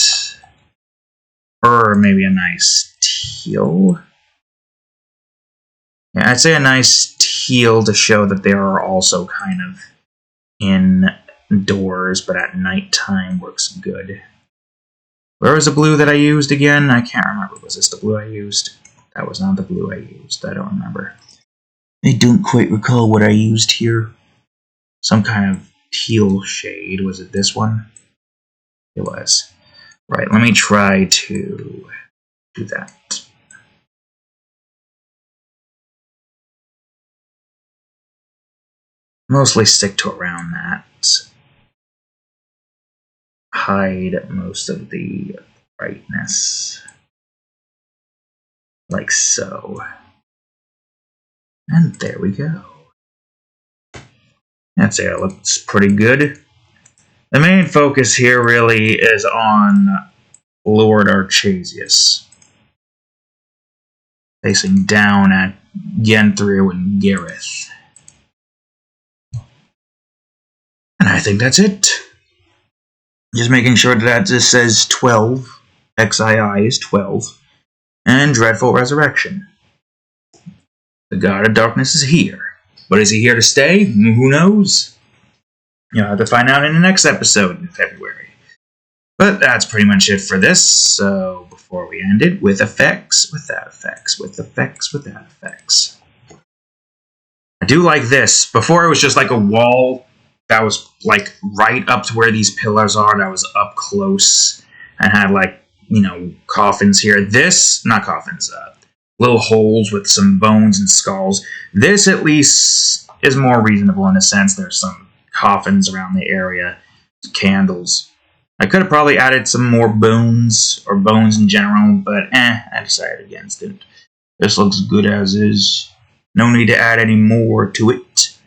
Or maybe a nice teal. Yeah, I'd say a nice teal to show that they are also kind of indoors, but at nighttime works good. Where was the blue that I used again? I can't remember. Was this the blue I used? That was not the blue I used. I don't remember. I don't quite recall what I used here. Some kind of teal shade. Was it this one? It was. Right, let me try to do that. Mostly stick to around that. Hide most of the brightness. Like so. And there we go. That's it. It looks pretty good. The main focus here really is on Lord Archasius. Facing down at Yenthru and Gareth. And I think that's it. Just making sure that this says 12. XII is 12. And Dreadful Resurrection. The God of Darkness is here. But is he here to stay? Who knows? You'll have to find out in the next episode in February. But that's pretty much it for this. So before we end it, with effects, without effects, with effects, without effects. I do like this. Before it was just like a wall that was like right up to where these pillars are, that was up close and had like, you know, coffins here. This, not coffins, little holes with some bones and skulls. This at least is more reasonable in a sense. There's some coffins around the area, candles. I could have probably added some more bones, or bones in general, but I decided against it. This looks good as is. No need to add any more to it.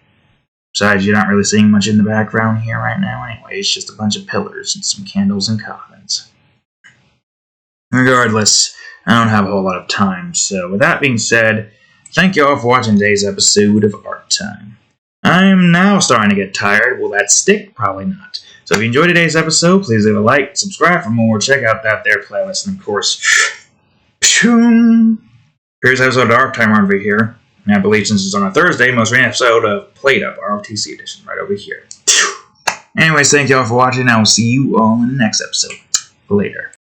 Besides, you're not really seeing much in the background here right now anyway. It's just a bunch of pillars and some candles and coffins. Regardless, I don't have a whole lot of time, so with that being said, thank you all for watching today's episode of Art Time. I'm now starting to get tired. Will that stick? Probably not. So if you enjoyed today's episode, please leave a like, subscribe for more, check out that there playlist, and of course, here's episode of Art Time over here. And I believe since it's on a Thursday, most recent episode of Plateup, ROTC edition, right over here. Anyways, thank you all for watching. I will see you all in the next episode. Later.